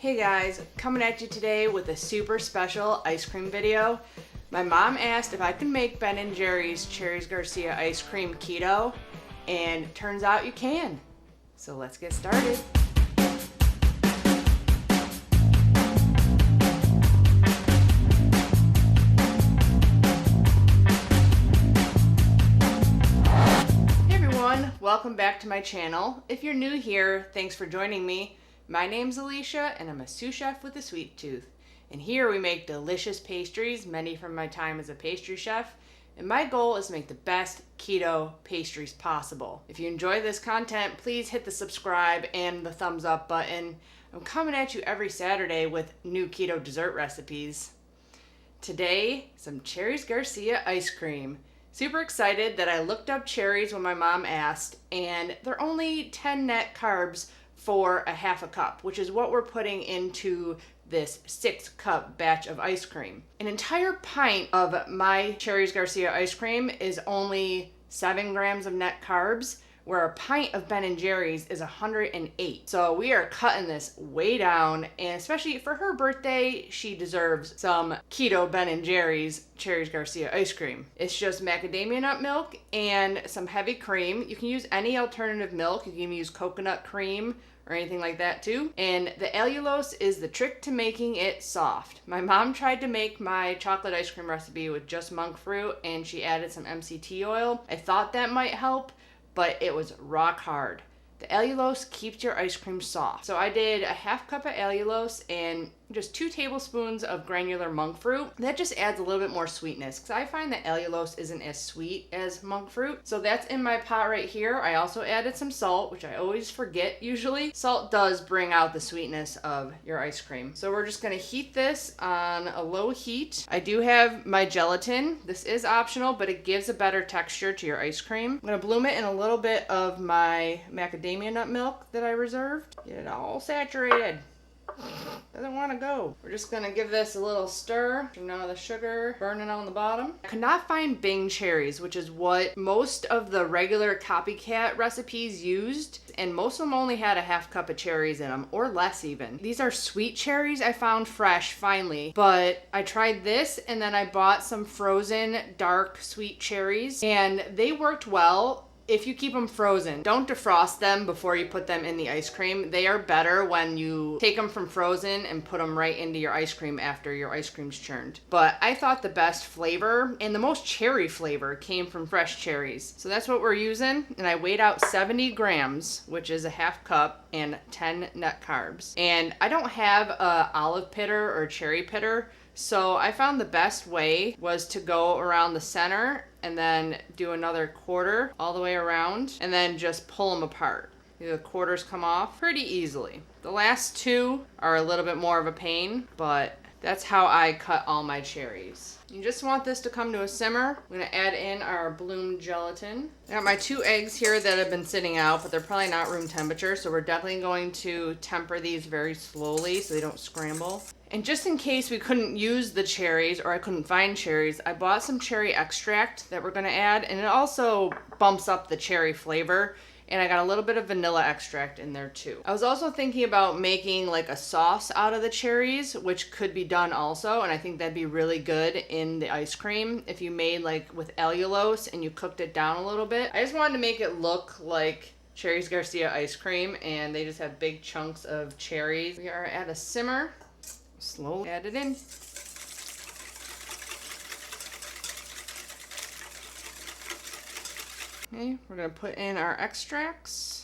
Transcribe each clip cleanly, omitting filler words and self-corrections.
Hey guys, coming at you today with a super special ice cream video. My mom asked if I could make Ben & Jerry's Cherries Garcia ice cream keto, and turns out you can. So let's get started. Hey everyone, welcome back to my channel. If you're new here, thanks for joining me. My name's Alicia, and I'm a sous chef with a sweet tooth. And here we make delicious pastries, many from my time as a pastry chef. And my goal is to make the best keto pastries possible. If you enjoy this content, please hit the subscribe and the thumbs up button. I'm coming at you every Saturday with new keto dessert recipes. Today, some Cherries Garcia ice cream. Super excited that I looked up cherries when my mom asked, and they're only 10 net carbs for a half a cup, which is what we're putting into this 6-cup batch of ice cream. An entire pint of my Cherries Garcia ice cream is only 7 grams of net carbs, where a pint of Ben & Jerry's is 108. So we are cutting this way down, and especially for her birthday, she deserves some keto Ben & Jerry's Cherries Garcia ice cream. It's just macadamia nut milk and some heavy cream. You can use any alternative milk. You can use coconut cream or anything like that too. And the allulose is the trick to making it soft. My mom tried to make my chocolate ice cream recipe with just monk fruit, and she added some MCT oil. I thought that might help, but it was rock hard. The allulose keeps your ice cream soft. So I did a half cup of allulose and just 2 tablespoons of granular monk fruit. That just adds a little bit more sweetness, because I find that allulose isn't as sweet as monk fruit. So that's in my pot right here. I also added some salt, which I always forget usually. Salt does bring out the sweetness of your ice cream. So we're just gonna heat this on a low heat. I do have my gelatin. This is optional, but it gives a better texture to your ice cream. I'm gonna bloom it in a little bit of my macadamia nut milk that I reserved. Get it all saturated. Doesn't want to go. We're just gonna give this a little stir. None of the sugar burning on the bottom. I could not find Bing cherries, which is what most of the regular copycat recipes used, and most of them only had a half cup of cherries in them, or less even. These are sweet cherries I found fresh finally, but I tried this and then I bought some frozen dark sweet cherries, and they worked well if you keep them frozen. Don't defrost them before you put them in the ice cream. They are better when you take them from frozen and put them right into your ice cream after your ice cream's churned. But I thought the best flavor and the most cherry flavor came from fresh cherries. So that's what we're using, and I weighed out 70 grams, which is a half cup, and 10 net carbs. And I don't have a olive pitter or cherry pitter, so I found the best way was to go around the center and then do another quarter all the way around, and then just pull them apart. The quarters come off pretty easily. The last 2 are a little bit more of a pain, but that's how I cut all my cherries. You just want this to come to a simmer. I'm gonna add in our bloomed gelatin. I got my 2 eggs here that have been sitting out, but they're probably not room temperature, so we're definitely going to temper these very slowly so they don't scramble. And just in case we couldn't use the cherries, or I couldn't find cherries, I bought some cherry extract that we're gonna add, and it also bumps up the cherry flavor. And I got a little bit of vanilla extract in there too. I was also thinking about making like a sauce out of the cherries, which could be done also, and I think that'd be really good in the ice cream if you made like with allulose and you cooked it down a little bit. I just wanted to make it look like Cherries Garcia ice cream, and they just have big chunks of cherries. We are at a simmer. Slowly add it in. Okay, we're gonna put in our extracts.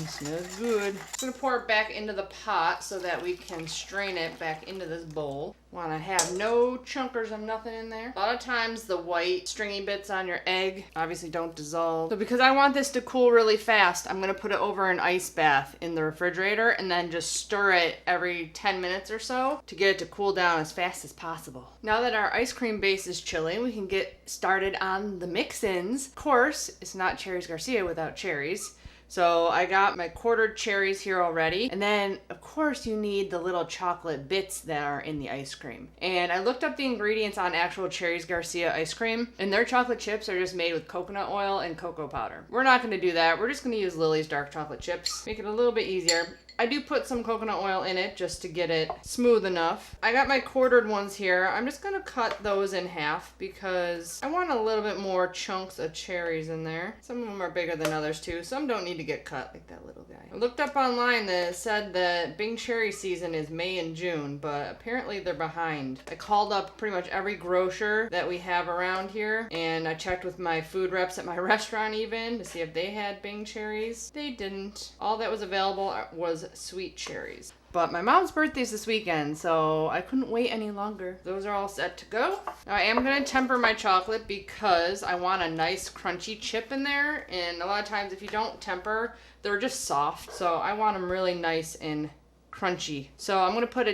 Smells good. I'm gonna pour it back into the pot so that we can strain it back into this bowl. Want to have no chunkers of nothing in there. A lot of times the white stringy bits on your egg obviously don't dissolve. So because I want this to cool really fast, I'm gonna put it over an ice bath in the refrigerator and then just stir it every 10 minutes or so to get it to cool down as fast as possible. Now that our ice cream base is chilling, we can get started on the mix-ins. Of course, it's not Cherries Garcia without cherries. So I got my quartered cherries here already. And then, of course, you need the little chocolate bits that are in the ice cream. And I looked up the ingredients on actual Cherries Garcia ice cream, and their chocolate chips are just made with coconut oil and cocoa powder. We're not gonna do that. We're just gonna use Lily's dark chocolate chips. Make it a little bit easier. I do put some coconut oil in it just to get it smooth enough. I got my quartered ones here. I'm just gonna cut those in half because I want a little bit more chunks of cherries in there. Some of them are bigger than others too. Some don't need to get cut like that little guy. I looked up online that it said that Bing cherry season is May and June, but apparently they're behind. I called up pretty much every grocer that we have around here, and I checked with my food reps at my restaurant even to see if they had Bing cherries. They didn't. All that was available was sweet cherries. But my mom's birthday's this weekend, so I couldn't wait any longer. Those are all set to go. Now I am gonna temper my chocolate because I want a nice crunchy chip in there, and a lot of times if you don't temper, they're just soft. So I want them really nice and crunchy. So I'm gonna put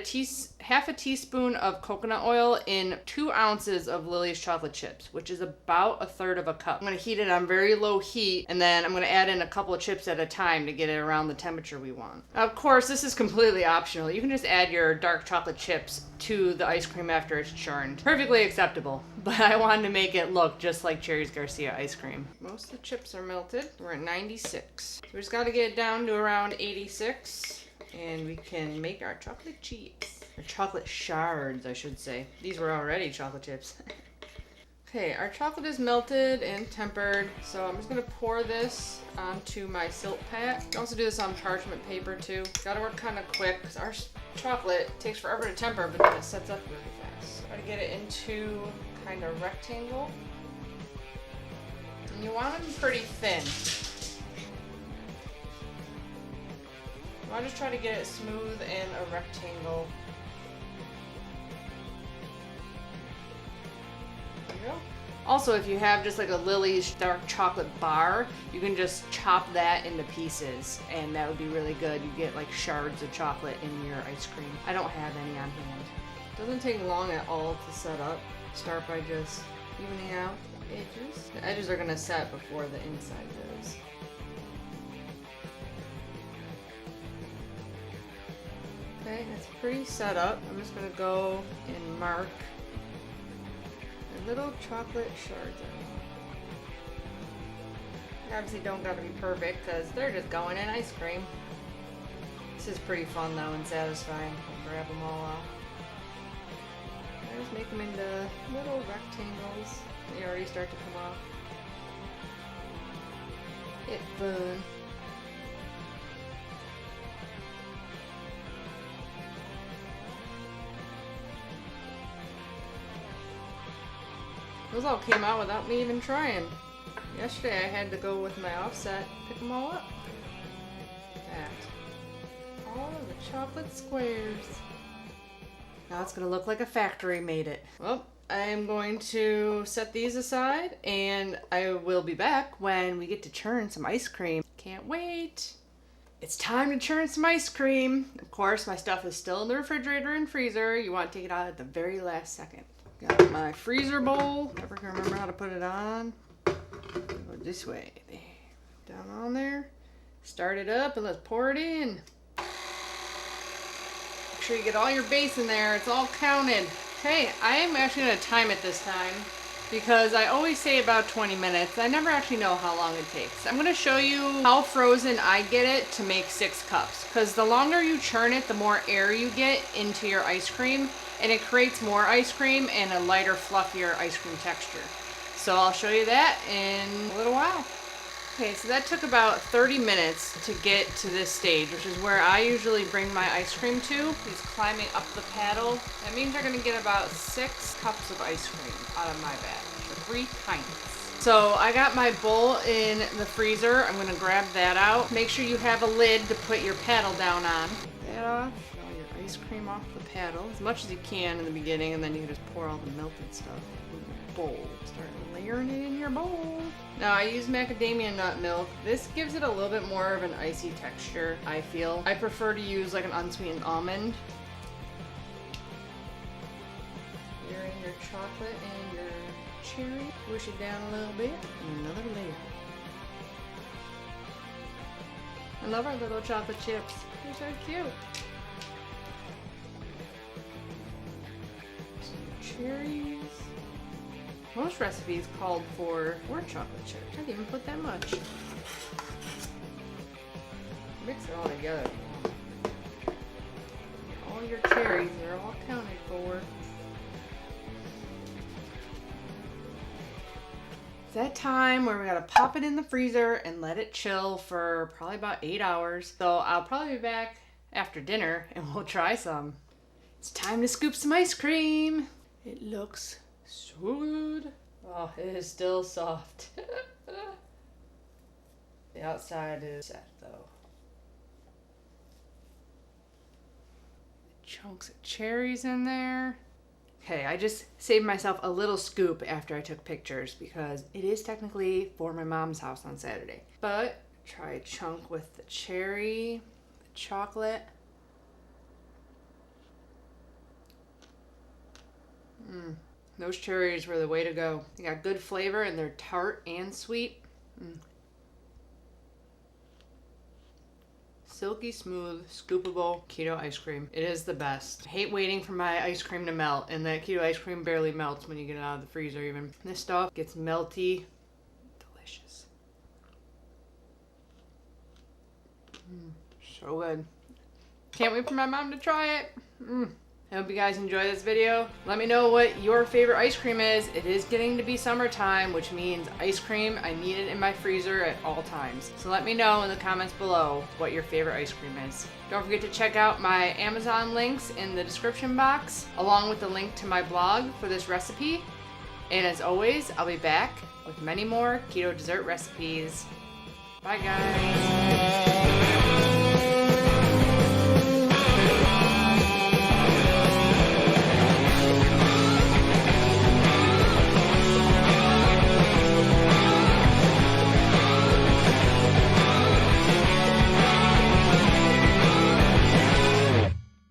half a teaspoon of coconut oil in 2 ounces of Lily's chocolate chips, which is about 1/3 of a cup. I'm gonna heat it on very low heat, and then I'm gonna add in a couple of chips at a time to get it around the temperature we want. Now, of course, this is completely optional. You can just add your dark chocolate chips to the ice cream after it's churned. Perfectly acceptable, but I wanted to make it look just like Cherry's Garcia ice cream. Most of the chips are melted. We're at 96. So we just gotta get it down to around 86. And we can make our chocolate chips. Or chocolate shards, I should say. These were already chocolate chips. Okay, our chocolate is melted and tempered. So I'm just gonna pour this onto my silk pack. You can also do this on parchment paper too. Gotta work kind of quick because our chocolate takes forever to temper, but then it sets up really fast. So try to get it into kind of rectangle. And you want them pretty thin. I'll just try to get it smooth in a rectangle. There you go. Also, if you have just like a Lily's dark chocolate bar, you can just chop that into pieces, and that would be really good. You get like shards of chocolate in your ice cream. I don't have any on hand. Doesn't take long at all to set up. Start by just evening out the edges. The edges are gonna set before the inside does. Okay, that's pretty set up. I'm just gonna go and mark the little chocolate shards. Obviously don't gotta be perfect because they're just going in ice cream. This is pretty fun though and satisfying. I'll grab them all out. I just make them into little rectangles. They already start to come off. It's fun. Those all came out without me even trying. Yesterday I had to go with my offset, pick them all up. That. All of the chocolate squares. Now it's gonna look like a factory made it. Well, I am going to set these aside and I will be back when we get to churn some ice cream. Can't wait. It's time to churn some ice cream. Of course, my stuff is still in the refrigerator and freezer. You want to take it out at the very last second. Got my freezer bowl. Never can remember how to put it on. Go this way. Down on there. Start it up and let's pour it in. Make sure you get all your base in there. It's all counted. Okay, I am actually going to time it this time because I always say about 20 minutes. I never actually know how long it takes. I'm going to show you how frozen I get it to make 6 cups because the longer you churn it, the more air you get into your ice cream. And it creates more ice cream and a lighter, fluffier ice cream texture. So I'll show you that in a little while. Okay, so that took about 30 minutes to get to this stage, which is where I usually bring my ice cream to. He's climbing up the paddle. That means you're gonna get about 6 cups of ice cream out of my bag, so 3 pints. So I got my bowl in the freezer. I'm gonna grab that out. Make sure you have a lid to put your paddle down on. Get that off. Ice cream off the paddle as much as you can in the beginning, and then you can just pour all the melted stuff in your bowl. Start layering it in your bowl. Now I use macadamia nut milk. This gives it a little bit more of an icy texture, I feel. I prefer to use like an unsweetened almond. Layer in your chocolate and your cherry. Push it down a little bit. And another layer. I love our little chocolate chips. They're so cute. Cherries. Most recipes called for 4 chocolate chips. I didn't even put that much. Mix it all together. your cherries. They're all accounted for. It's that time where we gotta pop it in the freezer and let it chill for probably about 8 hours. So I'll probably be back after dinner and we'll try some. It's time to scoop some ice cream. It looks so good. Oh, it is still soft. The outside is set though. Chunks of cherries in there. Okay, I just saved myself a little scoop after I took pictures because it is technically for my mom's house on Saturday. But try a chunk with the cherry, the chocolate. Those cherries were the way to go. They got good flavor and they're tart and sweet. Silky smooth, scoopable keto ice cream. It is the best. I hate waiting for my ice cream to melt, and that keto ice cream barely melts when you get it out of the freezer even. This stuff gets melty. Delicious. So good. Can't wait for my mom to try it. I hope you guys enjoy this video. Let me know what your favorite ice cream is. It is getting to be summertime, which means ice cream. I need it in my freezer at all times. So let me know in the comments below what your favorite ice cream is. Don't forget to check out my Amazon links in the description box, along with the link to my blog for this recipe. And as always, I'll be back with many more keto dessert recipes. Bye guys.